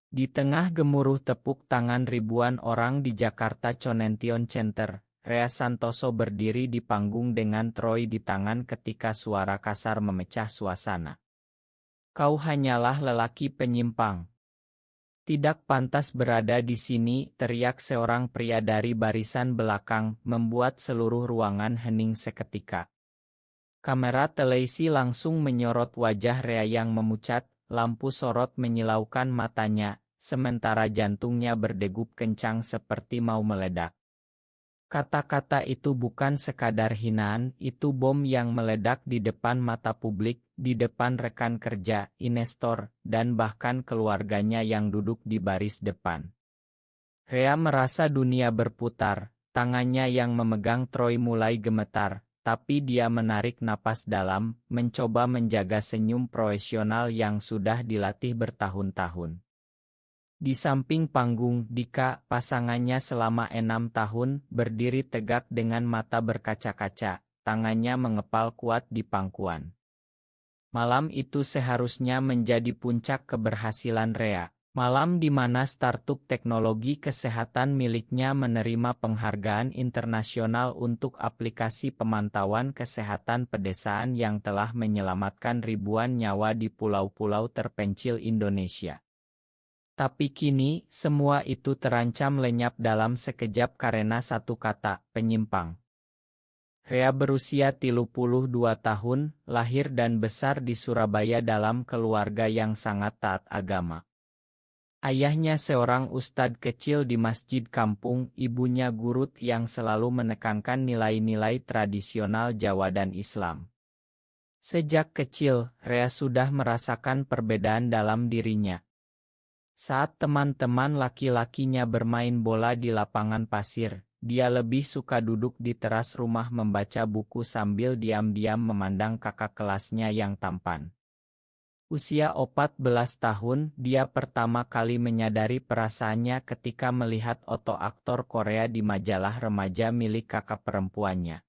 Di tengah gemuruh tepuk tangan ribuan orang di Jakarta Convention Center, Rea Santoso berdiri di panggung dengan Troy di tangan ketika suara kasar memecah suasana. "Kau hanyalah lelaki penyimpang. Tidak pantas berada di sini," teriak seorang pria dari barisan belakang, membuat seluruh ruangan hening seketika. Kamera televisi langsung menyorot wajah Rea yang memucat, lampu sorot menyilaukan matanya, sementara jantungnya berdegup kencang seperti mau meledak. Kata-kata itu bukan sekadar hinaan, itu bom yang meledak di depan mata publik, di depan rekan kerja, investor, dan bahkan keluarganya yang duduk di baris depan. Rea merasa dunia berputar, tangannya yang memegang Troy mulai gemetar, tapi dia menarik napas dalam, mencoba menjaga senyum profesional yang sudah dilatih bertahun-tahun. Di samping panggung, Dika, pasangannya selama 6 tahun, berdiri tegak dengan mata berkaca-kaca, tangannya mengepal kuat di pangkuan. Malam itu seharusnya menjadi puncak keberhasilan Rea. Malam di mana startup teknologi kesehatan miliknya menerima penghargaan internasional untuk aplikasi pemantauan kesehatan pedesaan yang telah menyelamatkan ribuan nyawa di pulau-pulau terpencil Indonesia. Tapi kini, semua itu terancam lenyap dalam sekejap karena satu kata, penyimpang. Rea berusia 32 tahun, lahir dan besar di Surabaya dalam keluarga yang sangat taat agama. Ayahnya seorang ustadz kecil di masjid kampung, ibunya guru yang selalu menekankan nilai-nilai tradisional Jawa dan Islam. Sejak kecil, Rea sudah merasakan perbedaan dalam dirinya. Saat teman-teman laki-lakinya bermain bola di lapangan pasir, dia lebih suka duduk di teras rumah membaca buku sambil diam-diam memandang kakak kelasnya yang tampan. Usia 14 tahun, dia pertama kali menyadari perasaannya ketika melihat foto aktor Korea di majalah remaja milik kakak perempuannya.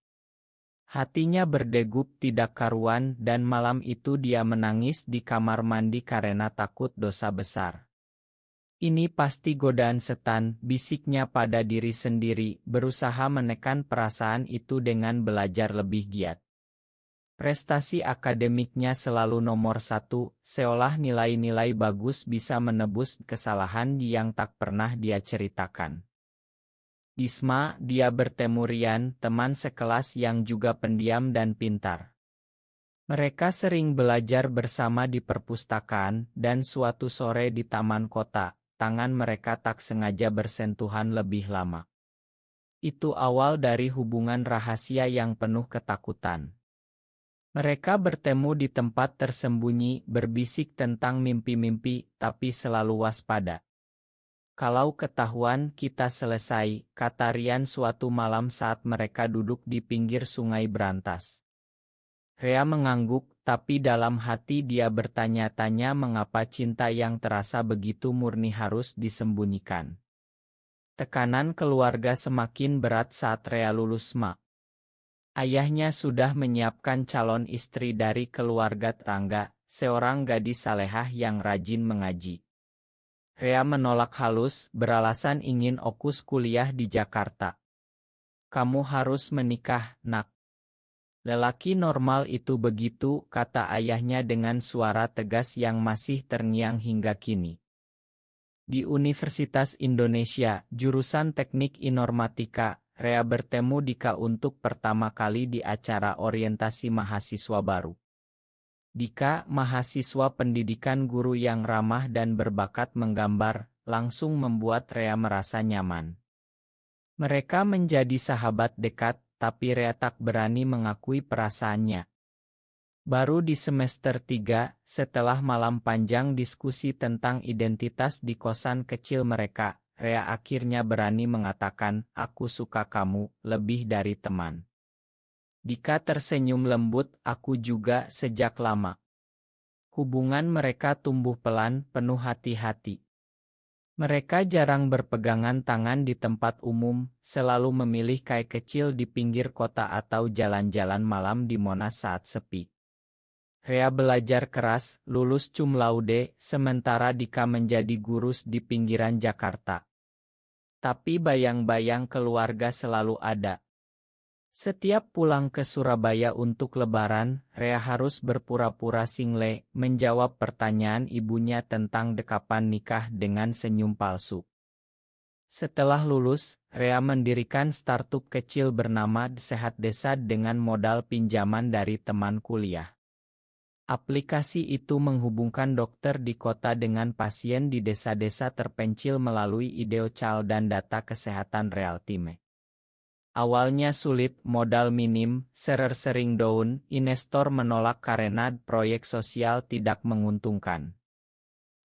Hatinya berdegup tidak karuan dan malam itu dia menangis di kamar mandi karena takut dosa besar. "Ini pasti godaan setan," bisiknya pada diri sendiri, berusaha menekan perasaan itu dengan belajar lebih giat. Prestasi akademiknya selalu nomor 1, seolah nilai-nilai bagus bisa menebus kesalahan yang tak pernah dia ceritakan. Di SMA, dia bertemu Rian, teman sekelas yang juga pendiam dan pintar. Mereka sering belajar bersama di perpustakaan, dan suatu sore di taman kota, tangan mereka tak sengaja bersentuhan lebih lama. Itu awal dari hubungan rahasia yang penuh ketakutan. Mereka bertemu di tempat tersembunyi, berbisik tentang mimpi-mimpi, tapi selalu waspada. "Kalau ketahuan, kita selesai," kata Rian suatu malam saat mereka duduk di pinggir sungai berantas. Rea mengangguk, tapi dalam hati dia bertanya-tanya mengapa cinta yang terasa begitu murni harus disembunyikan. Tekanan keluarga semakin berat saat Rea lulus SMA. Ayahnya sudah menyiapkan calon istri dari keluarga tetangga, seorang gadis salehah yang rajin mengaji. Rea menolak halus, beralasan ingin fokus kuliah di Jakarta. "Kamu harus menikah, nak. Lelaki normal itu begitu," kata ayahnya dengan suara tegas yang masih terngiang hingga kini. Di Universitas Indonesia, jurusan Teknik Informatika, Rea bertemu Dika untuk pertama kali di acara orientasi mahasiswa baru. Dika, mahasiswa pendidikan guru yang ramah dan berbakat menggambar, langsung membuat Rea merasa nyaman. Mereka menjadi sahabat dekat, tapi Rea tak berani mengakui perasaannya. Baru di semester 3, setelah malam panjang diskusi tentang identitas di kosan kecil mereka, Rea akhirnya berani mengatakan, "Aku suka kamu, lebih dari teman." Dika tersenyum lembut, "Aku juga, sejak lama." Hubungan mereka tumbuh pelan, penuh hati-hati. Mereka jarang berpegangan tangan di tempat umum, selalu memilih kai kecil di pinggir kota atau jalan-jalan malam di Monas saat sepi. Rea belajar keras, lulus cum laude, sementara Dika menjadi gurus di pinggiran Jakarta. Tapi bayang-bayang keluarga selalu ada. Setiap pulang ke Surabaya untuk Lebaran, Rea harus berpura-pura single, menjawab pertanyaan ibunya tentang dekapan nikah dengan senyum palsu. Setelah lulus, Rea mendirikan startup kecil bernama Sehat Desa dengan modal pinjaman dari teman kuliah. Aplikasi itu menghubungkan dokter di kota dengan pasien di desa-desa terpencil melalui ideocal dan data kesehatan real-time. Awalnya sulit, modal minim, serer sering down, investor menolak karena proyek sosial tidak menguntungkan.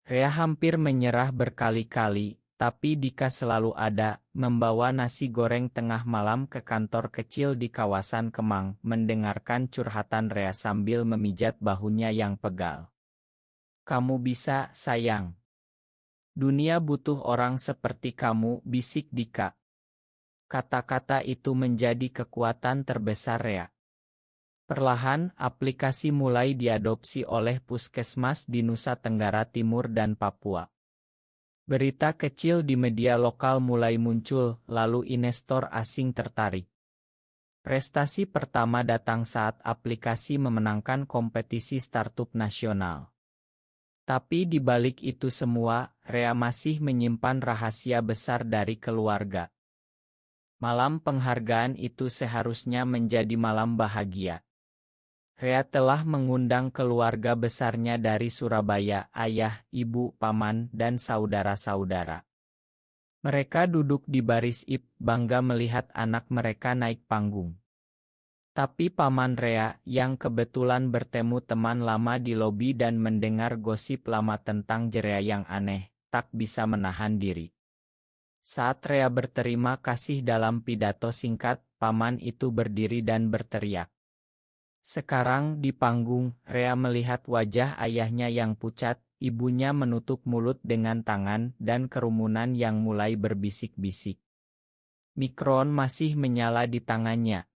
Rea hampir menyerah berkali-kali, tapi Dika selalu ada, membawa nasi goreng tengah malam ke kantor kecil di kawasan Kemang, mendengarkan curhatan Rea sambil memijat bahunya yang pegal. "Kamu bisa, sayang. Dunia butuh orang seperti kamu," bisik Dika. Kata-kata itu menjadi kekuatan terbesar Rea. Perlahan, aplikasi mulai diadopsi oleh puskesmas di Nusa Tenggara Timur dan Papua. Berita kecil di media lokal mulai muncul, lalu investor asing tertarik. Prestasi pertama datang saat aplikasi memenangkan kompetisi startup nasional. Tapi di balik itu semua, Rea masih menyimpan rahasia besar dari keluarga. Malam penghargaan itu seharusnya menjadi malam bahagia. Rea telah mengundang keluarga besarnya dari Surabaya, ayah, ibu, paman, dan saudara-saudara. Mereka duduk di baris IP, bangga melihat anak mereka naik panggung. Tapi paman Rea, yang kebetulan bertemu teman lama di lobi dan mendengar gosip lama tentang Jerea yang aneh, tak bisa menahan diri. Saat Rea berterima kasih dalam pidato singkat, paman itu berdiri dan berteriak. Sekarang di panggung, Rea melihat wajah ayahnya yang pucat, ibunya menutup mulut dengan tangan, dan kerumunan yang mulai berbisik-bisik. Mikron masih menyala di tangannya.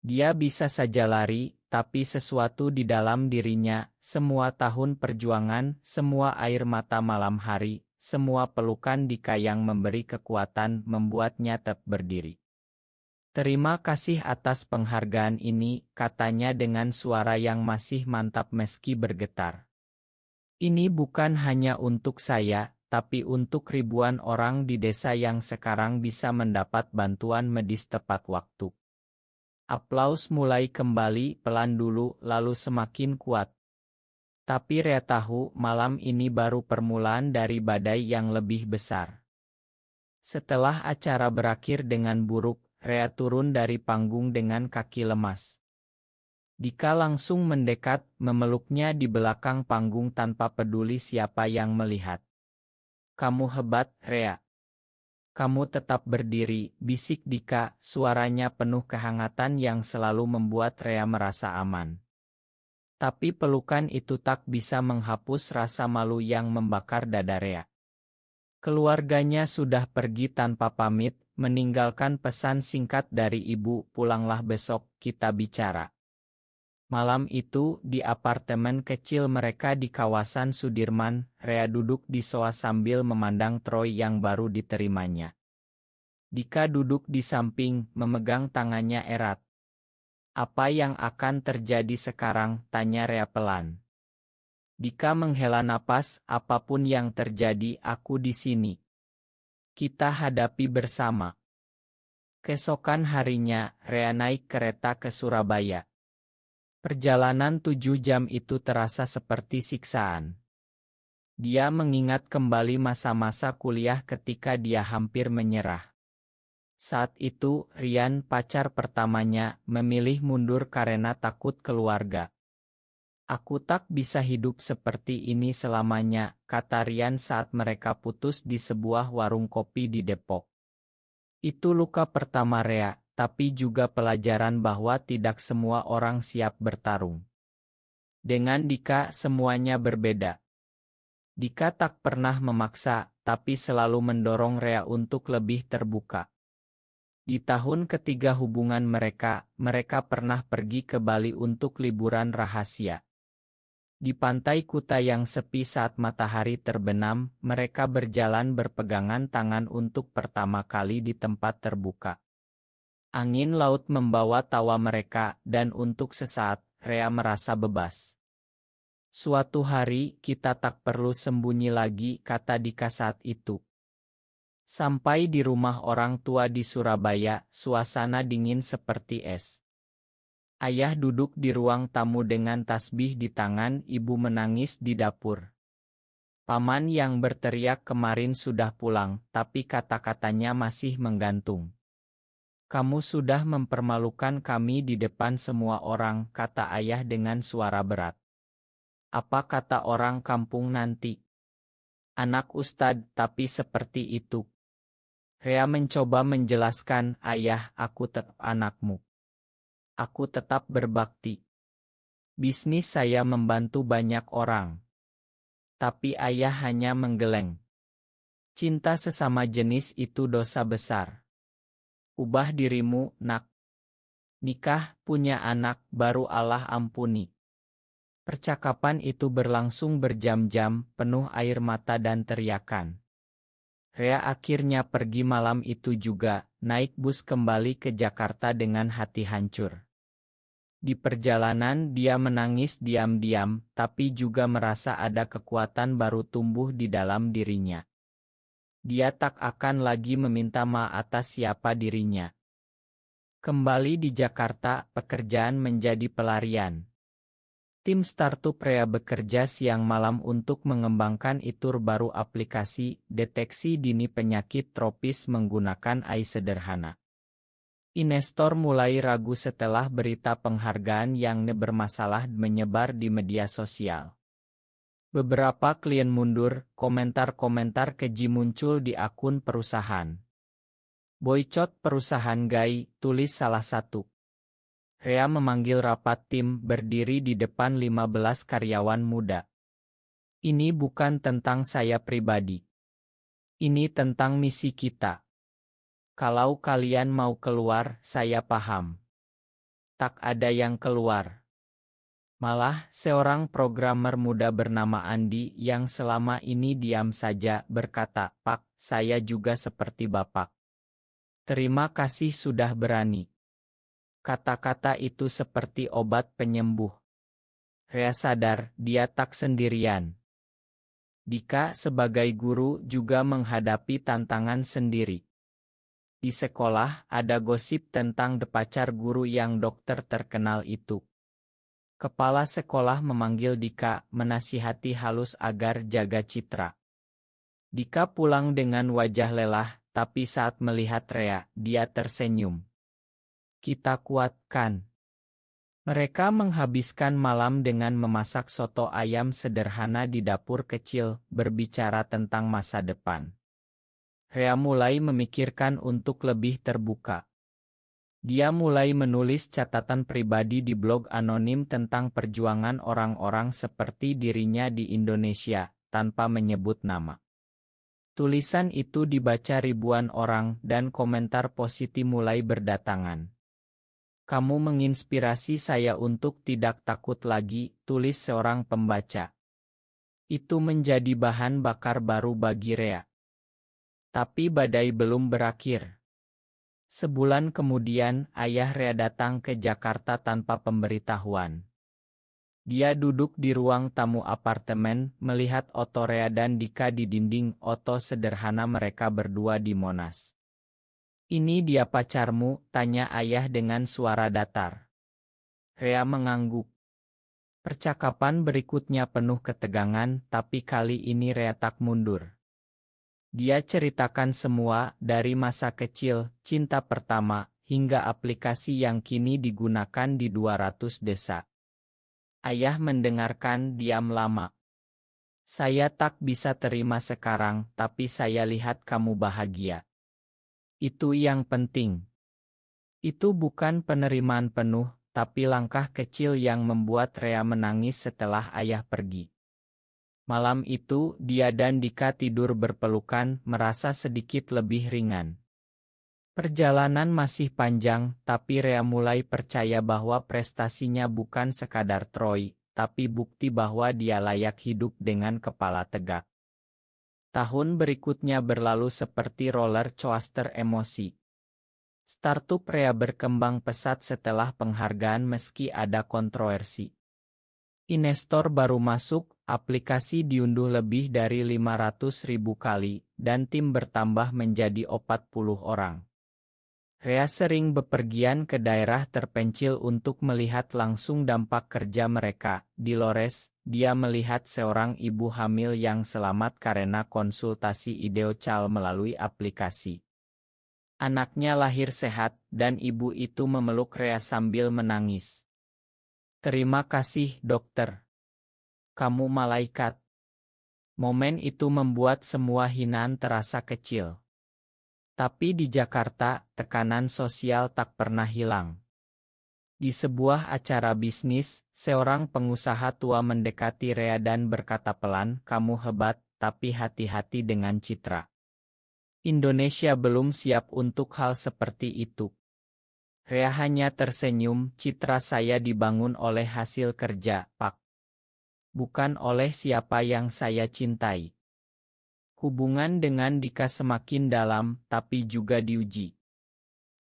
Dia bisa saja lari, tapi sesuatu di dalam dirinya, semua tahun perjuangan, semua air mata malam hari, semua pelukan Dika yang memberi kekuatan membuatnya tetap berdiri. "Terima kasih atas penghargaan ini," katanya dengan suara yang masih mantap meski bergetar. "Ini bukan hanya untuk saya, tapi untuk ribuan orang di desa yang sekarang bisa mendapat bantuan medis tepat waktu." Aplaus mulai kembali, pelan dulu, lalu semakin kuat. Tapi Rea tahu malam ini baru permulaan dari badai yang lebih besar. Setelah acara berakhir dengan buruk, Rea turun dari panggung dengan kaki lemas. Dika langsung mendekat, memeluknya di belakang panggung tanpa peduli siapa yang melihat. "Kamu hebat, Rea. Kamu tetap berdiri," bisik Dika, suaranya penuh kehangatan yang selalu membuat Rea merasa aman. Tapi pelukan itu tak bisa menghapus rasa malu yang membakar dada Rea. Keluarganya sudah pergi tanpa pamit, meninggalkan pesan singkat dari ibu, "Pulanglah besok, kita bicara." Malam itu, di apartemen kecil mereka di kawasan Sudirman, Rea duduk di sofa sambil memandang Troy yang baru diterimanya. Dika duduk di samping, memegang tangannya erat. "Apa yang akan terjadi sekarang?" tanya Rea pelan. Dika menghela napas, "Apapun yang terjadi, aku di sini. Kita hadapi bersama." Keesokan harinya, Rea naik kereta ke Surabaya. Perjalanan 7 jam itu terasa seperti siksaan. Dia mengingat kembali masa-masa kuliah ketika dia hampir menyerah. Saat itu, Rian, pacar pertamanya, memilih mundur karena takut keluarga. "Aku tak bisa hidup seperti ini selamanya," kata Rian saat mereka putus di sebuah warung kopi di Depok. Itu luka pertama Rea, tapi juga pelajaran bahwa tidak semua orang siap bertarung. Dengan Dika semuanya berbeda. Dika tak pernah memaksa, tapi selalu mendorong Rea untuk lebih terbuka. Di tahun ketiga hubungan mereka, mereka pernah pergi ke Bali untuk liburan rahasia. Di pantai Kuta yang sepi saat matahari terbenam, mereka berjalan berpegangan tangan untuk pertama kali di tempat terbuka. Angin laut membawa tawa mereka, dan untuk sesaat, Rea merasa bebas. Suatu hari, kita tak perlu sembunyi lagi, kata Dika saat itu. Sampai di rumah orang tua di Surabaya, suasana dingin seperti es. Ayah duduk di ruang tamu dengan tasbih di tangan, ibu menangis di dapur. Paman yang berteriak kemarin sudah pulang, tapi kata-katanya masih menggantung. Kamu sudah mempermalukan kami di depan semua orang, kata ayah dengan suara berat. Apa kata orang kampung nanti? Anak Ustadz, tapi seperti itu. Rea mencoba menjelaskan, ayah, aku tetap anakmu. Aku tetap berbakti. Bisnis saya membantu banyak orang. Tapi ayah hanya menggeleng. Cinta sesama jenis itu dosa besar. Ubah dirimu, nak. Nikah, punya anak, baru Allah ampuni. Percakapan itu berlangsung berjam-jam, penuh air mata dan teriakan. Rea akhirnya pergi malam itu juga, naik bus kembali ke Jakarta dengan hati hancur. Di perjalanan dia menangis diam-diam, tapi juga merasa ada kekuatan baru tumbuh di dalam dirinya. Dia tak akan lagi meminta maaf atas siapa dirinya. Kembali di Jakarta, pekerjaan menjadi pelarian. Tim startup Rea bekerja siang malam untuk mengembangkan fitur baru aplikasi deteksi dini penyakit tropis menggunakan AI sederhana. Investor mulai ragu setelah berita penghargaan yang bermasalah menyebar di media sosial. Beberapa klien mundur, komentar-komentar keji muncul di akun perusahaan. Boicot perusahaan Gai, tulis salah satu. Rea memanggil rapat tim berdiri di depan 15 karyawan muda. Ini bukan tentang saya pribadi. Ini tentang misi kita. Kalau kalian mau keluar, saya paham. Tak ada yang keluar. Malah, seorang programmer muda bernama Andi yang selama ini diam saja berkata, Pak, saya juga seperti Bapak. Terima kasih sudah berani. Kata-kata itu seperti obat penyembuh. Rea sadar, dia tak sendirian. Dika sebagai guru juga menghadapi tantangan sendiri. Di sekolah, ada gosip tentang pacar guru yang dokter terkenal itu. Kepala sekolah memanggil Dika, menasihati halus agar jaga citra. Dika pulang dengan wajah lelah, tapi saat melihat Rea, dia tersenyum. Kita kuat, kan? Mereka menghabiskan malam dengan memasak soto ayam sederhana di dapur kecil, berbicara tentang masa depan. Rea mulai memikirkan untuk lebih terbuka. Dia mulai menulis catatan pribadi di blog anonim tentang perjuangan orang-orang seperti dirinya di Indonesia, tanpa menyebut nama. Tulisan itu dibaca ribuan orang dan komentar positif mulai berdatangan. Kamu menginspirasi saya untuk tidak takut lagi, tulis seorang pembaca. Itu menjadi bahan bakar baru bagi Rea. Tapi badai belum berakhir. Sebulan kemudian, ayah Rea datang ke Jakarta tanpa pemberitahuan. Dia duduk di ruang tamu apartemen, melihat Oto Rea dan Dika di dinding oto sederhana mereka berdua di Monas. Ini dia pacarmu, tanya ayah dengan suara datar. Rea mengangguk. Percakapan berikutnya penuh ketegangan, tapi kali ini Rea tak mundur. Dia ceritakan semua, dari masa kecil, cinta pertama, hingga aplikasi yang kini digunakan di 200 desa. Ayah mendengarkan diam lama. Saya tak bisa terima sekarang, tapi saya lihat kamu bahagia. Itu yang penting. Itu bukan penerimaan penuh, tapi langkah kecil yang membuat Rea menangis setelah ayah pergi. Malam itu, dia dan Dika tidur berpelukan, merasa sedikit lebih ringan. Perjalanan masih panjang, tapi Rea mulai percaya bahwa prestasinya bukan sekadar Troy, tapi bukti bahwa dia layak hidup dengan kepala tegak. Tahun berikutnya berlalu seperti roller coaster emosi. Startup Rea berkembang pesat setelah penghargaan meski ada kontroversi. Investor baru masuk, aplikasi diunduh lebih dari 500.000 kali, dan tim bertambah menjadi 40 orang. Rea sering bepergian ke daerah terpencil untuk melihat langsung dampak kerja mereka. Di Lores, dia melihat seorang ibu hamil yang selamat karena konsultasi ideocal melalui aplikasi. Anaknya lahir sehat, dan ibu itu memeluk Rea sambil menangis. "Terima kasih, dokter. Kamu malaikat." Momen itu membuat semua hinaan terasa kecil. Tapi di Jakarta, tekanan sosial tak pernah hilang. Di sebuah acara bisnis, seorang pengusaha tua mendekati Rea dan berkata pelan, "Kamu hebat, tapi hati-hati dengan citra. Indonesia belum siap untuk hal seperti itu." Rea hanya tersenyum, "Citra saya dibangun oleh hasil kerja, Pak. Bukan oleh siapa yang saya cintai." Hubungan dengan Dika semakin dalam, tapi juga diuji.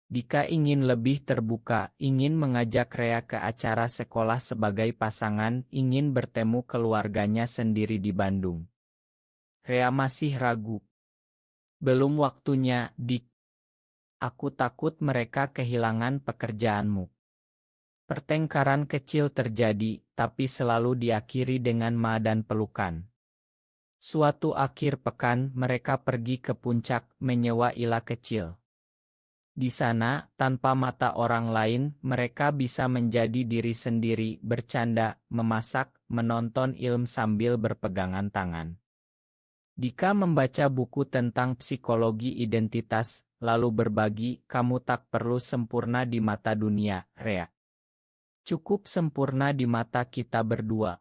Dika ingin lebih terbuka, ingin mengajak Rea ke acara sekolah sebagai pasangan, ingin bertemu keluarganya sendiri di Bandung. Rea masih ragu. "Belum waktunya, Dik. Aku takut mereka kehilangan pekerjaanmu." Pertengkaran kecil terjadi, tapi selalu diakhiri dengan ma dan pelukan. Suatu akhir pekan, mereka pergi ke puncak, menyewa ila kecil. Di sana, tanpa mata orang lain, mereka bisa menjadi diri sendiri, bercanda, memasak, menonton film sambil berpegangan tangan. Dika membaca buku tentang psikologi identitas, lalu berbagi, "Kamu tak perlu sempurna di mata dunia, Rea. Cukup sempurna di mata kita berdua."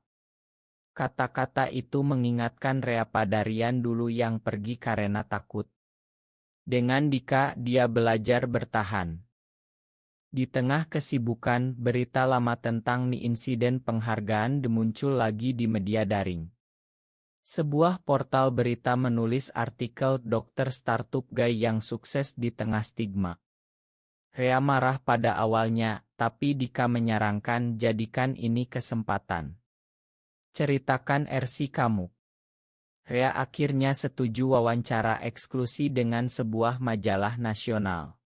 Kata-kata itu mengingatkan Rea pada Rian dulu yang pergi karena takut. Dengan Dika, dia belajar bertahan. Di tengah kesibukan, berita lama tentang insiden penghargaan muncul lagi di media daring. Sebuah portal berita menulis artikel dokter startup Guy yang sukses di tengah stigma. Rea marah pada awalnya, tapi Dika menyarankan jadikan ini kesempatan. "Ceritakan RC kamu." Rea akhirnya setuju wawancara eksklusi dengan sebuah majalah nasional.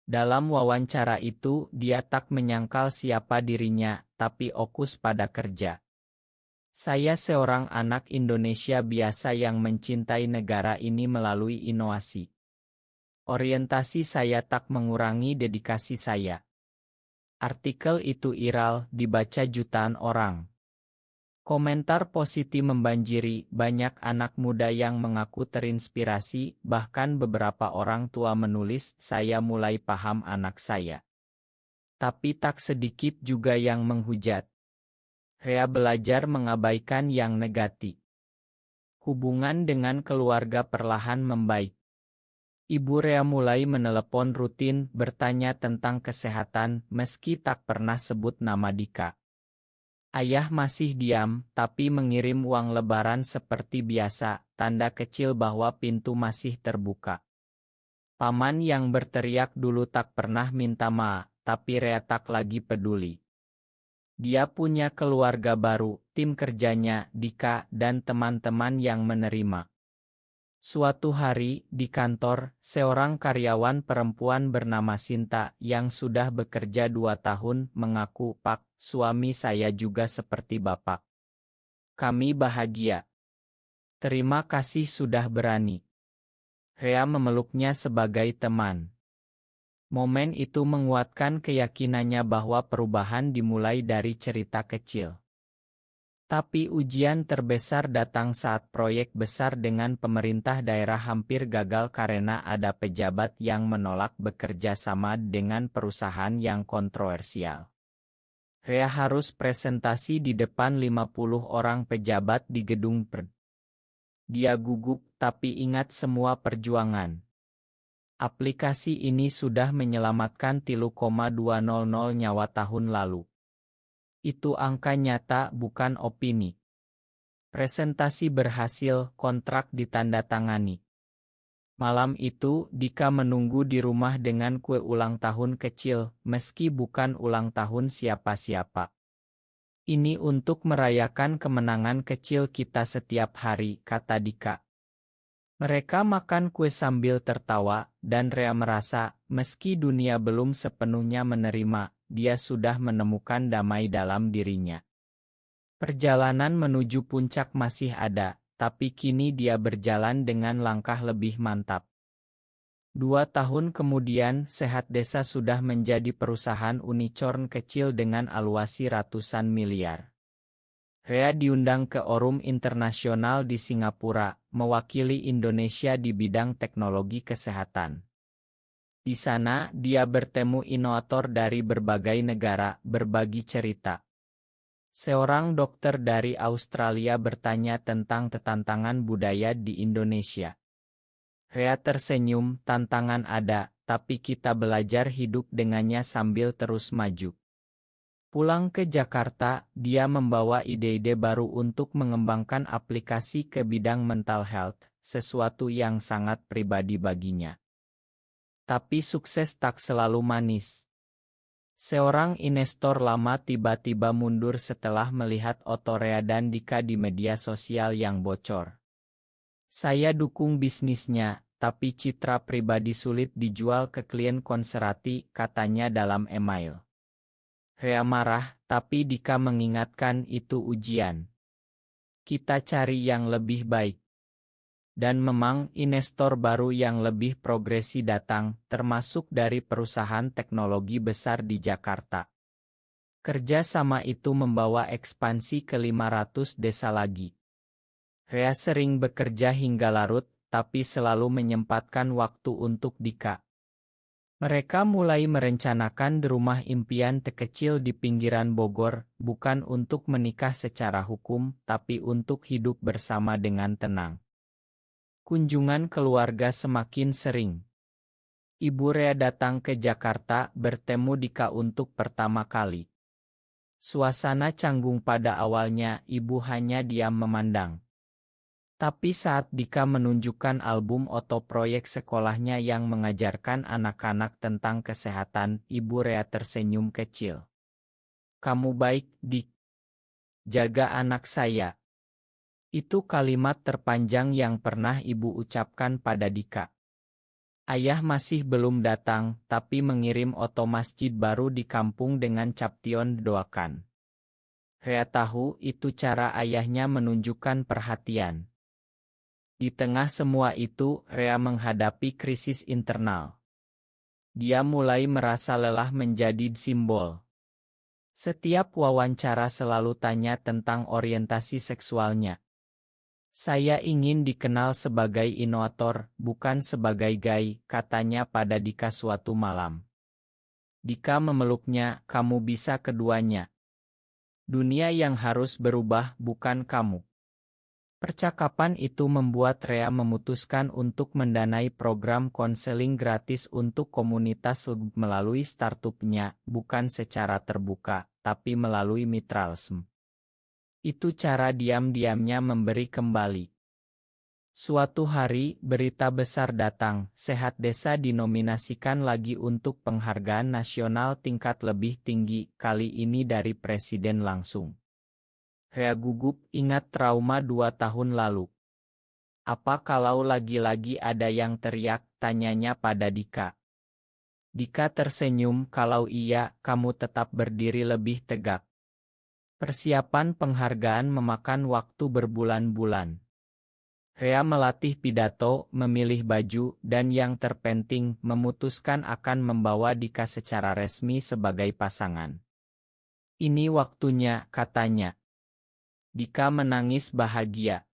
Dalam wawancara itu, dia tak menyangkal siapa dirinya, tapi fokus pada kerja. "Saya seorang anak Indonesia biasa yang mencintai negara ini melalui inovasi. Orientasi saya tak mengurangi dedikasi saya." Artikel itu viral, dibaca jutaan orang. Komentar positif membanjiri, banyak anak muda yang mengaku terinspirasi, bahkan beberapa orang tua menulis, "Saya mulai paham anak saya." Tapi tak sedikit juga yang menghujat. Rea belajar mengabaikan yang negatif. Hubungan dengan keluarga perlahan membaik. Ibu Rea mulai menelepon rutin, bertanya tentang kesehatan, meski tak pernah sebut nama Dika. Ayah masih diam, tapi mengirim uang lebaran seperti biasa, tanda kecil bahwa pintu masih terbuka. Paman yang berteriak dulu tak pernah minta maaf, tapi Rea tak lagi peduli. Dia punya keluarga baru, tim kerjanya, Dika, dan teman-teman yang menerima. Suatu hari, di kantor, seorang karyawan perempuan bernama Sinta, yang sudah bekerja 2 tahun, mengaku, "Pak, suami saya juga seperti Bapak. Kami bahagia. Terima kasih sudah berani." Rea memeluknya sebagai teman. Momen itu menguatkan keyakinannya bahwa perubahan dimulai dari cerita kecil. Tapi ujian terbesar datang saat proyek besar dengan pemerintah daerah hampir gagal karena ada pejabat yang menolak bekerja sama dengan perusahaan yang kontroversial. Rea harus presentasi di depan 50 orang pejabat di gedung PERD. Dia gugup, tapi ingat semua perjuangan. Aplikasi ini sudah menyelamatkan 3,200 nyawa tahun lalu. Itu angka nyata, bukan opini. Presentasi berhasil, kontrak ditandatangani. Malam itu, Dika menunggu di rumah dengan kue ulang tahun kecil, meski bukan ulang tahun siapa-siapa. Ini untuk merayakan kemenangan kecil kita setiap hari, kata Dika. Mereka makan kue sambil tertawa, dan Rea merasa, meski dunia belum sepenuhnya menerima, dia sudah menemukan damai dalam dirinya. Perjalanan menuju puncak masih ada, tapi kini dia berjalan dengan langkah lebih mantap. 2 tahun kemudian, Sehat Desa sudah menjadi perusahaan unicorn kecil dengan aluasi ratusan miliar. Rea diundang ke Orum Internasional di Singapura, mewakili Indonesia di bidang teknologi kesehatan. Di sana, dia bertemu inovator dari berbagai negara, berbagi cerita. Seorang dokter dari Australia bertanya tentang tantangan budaya di Indonesia. Rea tersenyum, tantangan ada, tapi kita belajar hidup dengannya sambil terus maju. Pulang ke Jakarta, dia membawa ide-ide baru untuk mengembangkan aplikasi ke bidang mental health, sesuatu yang sangat pribadi baginya. Tapi sukses tak selalu manis. Seorang investor lama tiba-tiba mundur setelah melihat foto Rea dan Dika di media sosial yang bocor. Saya dukung bisnisnya, tapi citra pribadi sulit dijual ke klien konservasi, katanya dalam email. Rea marah, tapi Dika mengingatkan itu ujian. Kita cari yang lebih baik. Dan memang investor baru yang lebih progresi datang, termasuk dari perusahaan teknologi besar di Jakarta. Kerja sama itu membawa ekspansi ke 500 desa lagi. Rea sering bekerja hingga larut, tapi selalu menyempatkan waktu untuk Dika. Mereka mulai merencanakan rumah impian terkecil di pinggiran Bogor, bukan untuk menikah secara hukum, tapi untuk hidup bersama dengan tenang. Kunjungan keluarga semakin sering. Ibu Rea datang ke Jakarta, bertemu Dika untuk pertama kali. Suasana canggung pada awalnya, ibu hanya diam memandang. Tapi saat Dika menunjukkan album foto proyek sekolahnya yang mengajarkan anak-anak tentang kesehatan, Ibu Rea tersenyum kecil. Kamu baik, Dik. Jaga anak saya. Itu kalimat terpanjang yang pernah Ibu ucapkan pada Dika. Ayah masih belum datang, tapi mengirim foto masjid baru di kampung dengan caption doakan. Rea tahu itu cara ayahnya menunjukkan perhatian. Di tengah semua itu, Rea menghadapi krisis internal. Dia mulai merasa lelah menjadi simbol. Setiap wawancara selalu tanya tentang orientasi seksualnya. Saya ingin dikenal sebagai inovator, bukan sebagai gay, katanya pada Dika suatu malam. Dika memeluknya, kamu bisa keduanya. Dunia yang harus berubah, bukan kamu. Percakapan itu membuat Rea memutuskan untuk mendanai program konseling gratis untuk komunitas melalui startupnya, bukan secara terbuka, tapi melalui Mitralsm. Itu cara diam-diamnya memberi kembali. Suatu hari, berita besar datang, Sehat Desa dinominasikan lagi untuk penghargaan nasional tingkat lebih tinggi, kali ini dari Presiden langsung. Rea gugup ingat trauma 2 tahun lalu. Apa kalau lagi-lagi ada yang teriak, tanyanya pada Dika. Dika tersenyum, kalau iya, kamu tetap berdiri lebih tegak. Persiapan penghargaan memakan waktu berbulan-bulan. Rea melatih pidato, memilih baju, dan yang terpenting, memutuskan akan membawa Dika secara resmi sebagai pasangan. Ini waktunya, katanya. Dika menangis bahagia.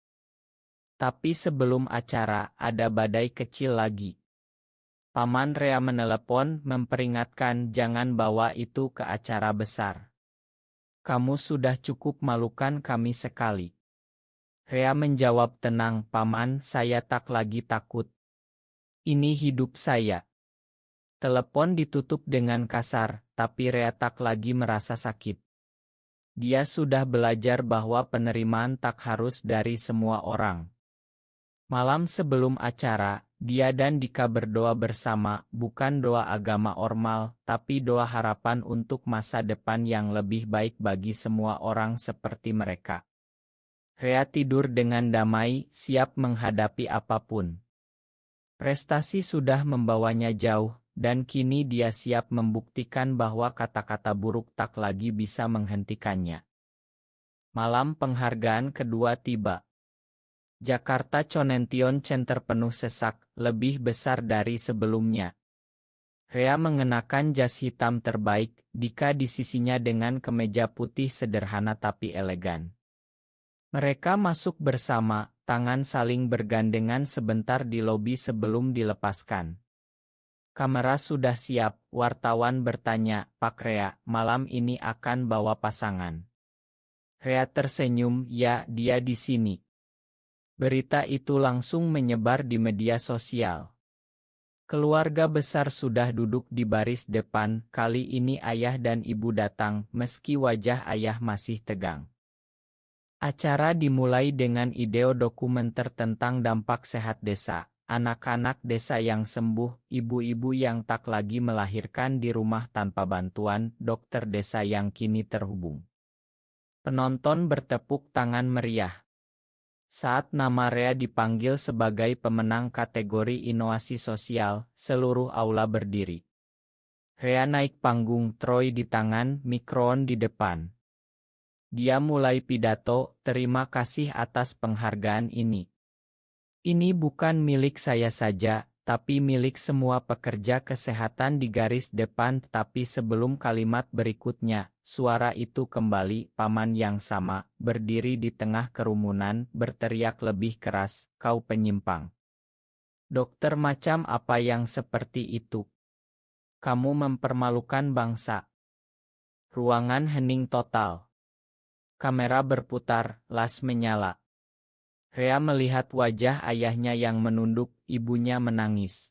Tapi sebelum acara, ada badai kecil lagi. Paman Rea menelepon, memperingatkan jangan bawa itu ke acara besar. Kamu sudah cukup malukan kami sekali. Rea menjawab tenang, Paman, saya tak lagi takut. Ini hidup saya. Telepon ditutup dengan kasar, tapi Rea tak lagi merasa sakit. Dia sudah belajar bahwa penerimaan tak harus dari semua orang. Malam sebelum acara, dia dan Dika berdoa bersama, bukan doa agama ormal, tapi doa harapan untuk masa depan yang lebih baik bagi semua orang seperti mereka. Rea tidur dengan damai, siap menghadapi apapun. Prestasi sudah membawanya jauh, dan kini dia siap membuktikan bahwa kata-kata buruk tak lagi bisa menghentikannya. Malam penghargaan kedua tiba. Jakarta Chonention Center penuh sesak, lebih besar dari sebelumnya. Rea mengenakan jas hitam terbaik, Dika di sisinya dengan kemeja putih sederhana tapi elegan. Mereka masuk bersama, tangan saling bergandengan sebentar di lobi sebelum dilepaskan. Kamera sudah siap, wartawan bertanya, "Pak Rea, malam ini akan bawa pasangan?" Rea tersenyum, "Ya, dia di sini." Berita itu langsung menyebar di media sosial. Keluarga besar sudah duduk di baris depan, kali ini ayah dan ibu datang, meski wajah ayah masih tegang. Acara dimulai dengan video dokumenter tentang dampak sehat desa. Anak-anak desa yang sembuh, ibu-ibu yang tak lagi melahirkan di rumah tanpa bantuan, dokter desa yang kini terhubung. Penonton bertepuk tangan meriah. Saat nama Rea dipanggil sebagai pemenang kategori inovasi sosial, seluruh aula berdiri. Rea naik panggung, Troy di tangan, mikrofon di depan. Dia mulai pidato, "Terima kasih atas penghargaan ini. Ini bukan milik saya saja, tapi milik semua pekerja kesehatan di garis depan." Tapi sebelum kalimat berikutnya, suara itu kembali, paman yang sama, berdiri di tengah kerumunan, berteriak lebih keras, "Kau penyimpang. Dokter macam apa yang seperti itu? Kamu mempermalukan bangsa." Ruangan hening total. Kamera berputar, las menyala. Rea melihat wajah ayahnya yang menunduk, ibunya menangis.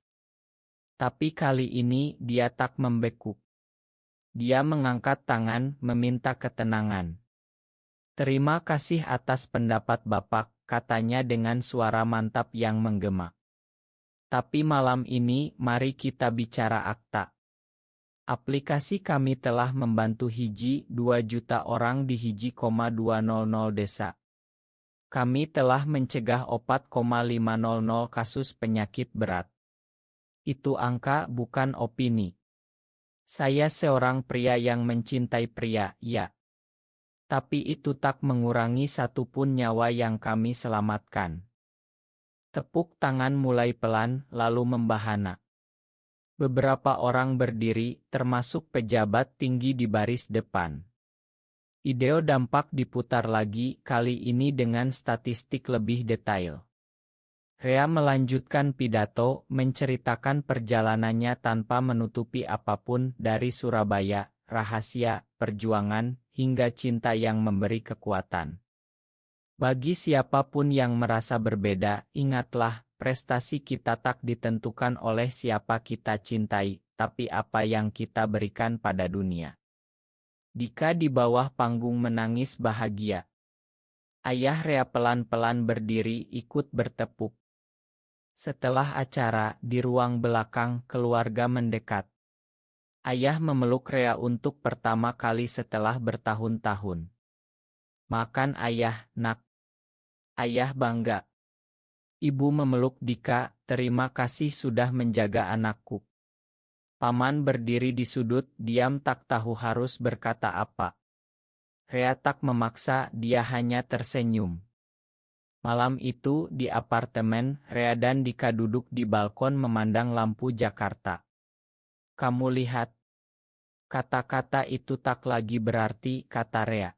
Tapi kali ini dia tak membekuk. Dia mengangkat tangan, meminta ketenangan. "Terima kasih atas pendapat Bapak," katanya dengan suara mantap yang menggema. "Tapi malam ini, mari kita bicara akta. Aplikasi kami telah membantu 1,2 juta orang di 1,200 desa. Kami telah mencegah 4,500 kasus penyakit berat. Itu angka, bukan opini. Saya seorang pria yang mencintai pria, ya. Tapi itu tak mengurangi satupun nyawa yang kami selamatkan." Tepuk tangan mulai pelan, lalu membahana. Beberapa orang berdiri, termasuk pejabat tinggi di baris depan. Video dampak diputar lagi, kali ini dengan statistik lebih detail. Rea melanjutkan pidato, menceritakan perjalanannya tanpa menutupi apapun, dari Surabaya, rahasia, perjuangan, hingga cinta yang memberi kekuatan. Bagi siapapun yang merasa berbeda, ingatlah, prestasi kita tak ditentukan oleh siapa kita cintai, tapi apa yang kita berikan pada dunia. Dika di bawah panggung menangis bahagia. Ayah Rea pelan-pelan berdiri, ikut bertepuk. Setelah acara, di ruang belakang, keluarga mendekat. Ayah memeluk Rea untuk pertama kali setelah bertahun-tahun. "Makan ayah, nak. Ayah bangga." Ibu memeluk Dika, "Terima kasih sudah menjaga anakku." Paman berdiri di sudut, diam tak tahu harus berkata apa. Rea tak memaksa, dia hanya tersenyum. Malam itu, di apartemen, Rea dan Dika duduk di balkon memandang lampu Jakarta. "Kamu lihat. Kata-kata itu tak lagi berarti," kata Rea.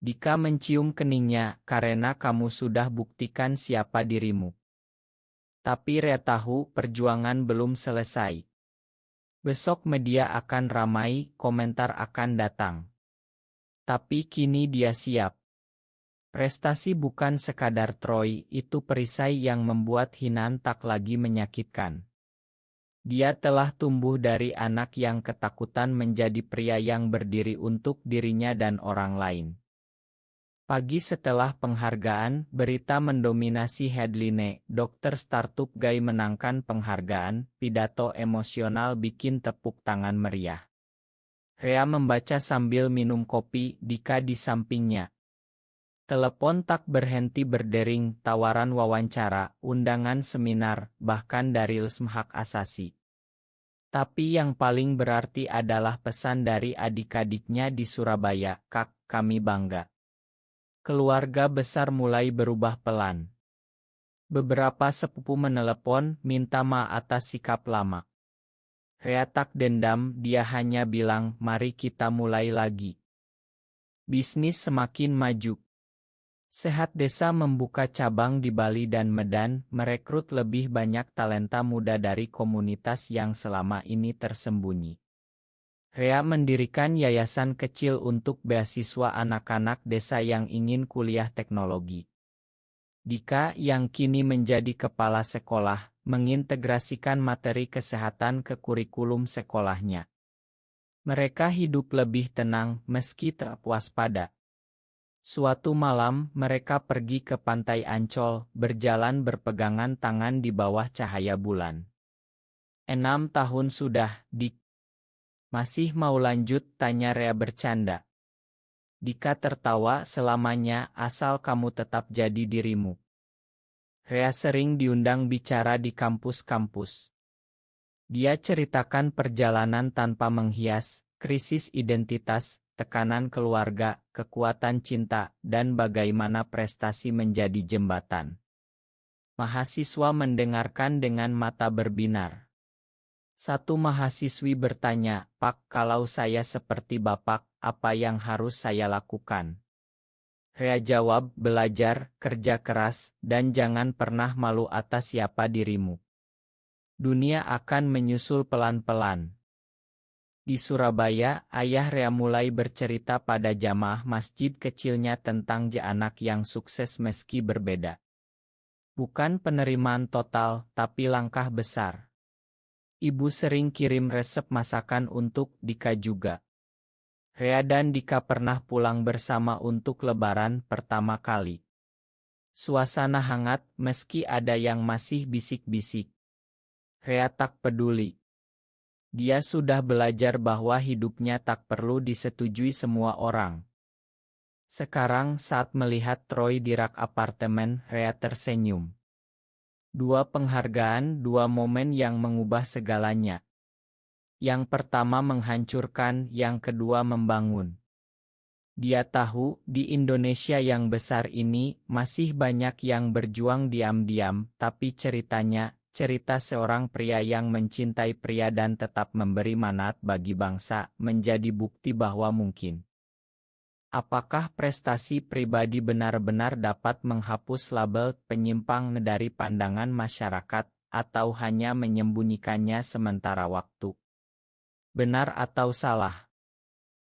Dika mencium keningnya, "Karena kamu sudah buktikan siapa dirimu." Tapi Rea tahu perjuangan belum selesai. Besok media akan ramai, komentar akan datang. Tapi kini dia siap. Prestasi bukan sekadar Troy, itu perisai yang membuat hinaan tak lagi menyakitkan. Dia telah tumbuh dari anak yang ketakutan menjadi pria yang berdiri untuk dirinya dan orang lain. Pagi setelah penghargaan, berita mendominasi headline, Dokter Startup Guy menangkan penghargaan, pidato emosional bikin tepuk tangan meriah. Rea membaca sambil minum kopi, Dika di sampingnya. Telepon tak berhenti berdering, tawaran wawancara, undangan seminar, bahkan dari LSM Hak Asasi. Tapi yang paling berarti adalah pesan dari adik-adiknya di Surabaya, Kak, kami bangga. Keluarga besar mulai berubah pelan. Beberapa sepupu menelepon, minta maaf atas sikap lama. Rea tak dendam, dia hanya bilang, mari kita mulai lagi. Bisnis semakin maju. Sehat Desa membuka cabang di Bali dan Medan, merekrut lebih banyak talenta muda dari komunitas yang selama ini tersembunyi. Rea mendirikan yayasan kecil untuk beasiswa anak-anak desa yang ingin kuliah teknologi. Dika yang kini menjadi kepala sekolah, mengintegrasikan materi kesehatan ke kurikulum sekolahnya. Mereka hidup lebih tenang meski tak waspada. Suatu malam, mereka pergi ke pantai Ancol, berjalan berpegangan tangan di bawah cahaya bulan. 6 tahun sudah, Dik. Masih mau lanjut, tanya Rea bercanda. Dika tertawa, selamanya, asal kamu tetap jadi dirimu. Rea sering diundang bicara di kampus-kampus. Dia ceritakan perjalanan tanpa menghias, krisis identitas, tekanan keluarga, kekuatan cinta, dan bagaimana prestasi menjadi jembatan. Mahasiswa mendengarkan dengan mata berbinar. Satu mahasiswi bertanya, Pak, kalau saya seperti Bapak, apa yang harus saya lakukan? Rea jawab, belajar, kerja keras, dan jangan pernah malu atas siapa dirimu. Dunia akan menyusul pelan-pelan. Di Surabaya, ayah Rea mulai bercerita pada jamaah masjid kecilnya tentang anak yang sukses meski berbeda. Bukan penerimaan total, tapi langkah besar. Ibu sering kirim resep masakan untuk Dika juga. Rea dan Dika pernah pulang bersama untuk lebaran pertama kali. Suasana hangat meski ada yang masih bisik-bisik. Rea tak peduli. Dia sudah belajar bahwa hidupnya tak perlu disetujui semua orang. Sekarang saat melihat Troy di rak apartemen, Rea tersenyum. Dua penghargaan, dua momen yang mengubah segalanya. Yang pertama menghancurkan, yang kedua membangun. Dia tahu, di Indonesia yang besar ini, masih banyak yang berjuang diam-diam, tapi ceritanya, cerita seorang pria yang mencintai pria dan tetap memberi manfaat bagi bangsa, menjadi bukti bahwa mungkin. Apakah prestasi pribadi benar-benar dapat menghapus label penyimpang dari pandangan masyarakat, atau hanya menyembunyikannya sementara waktu? Benar atau salah?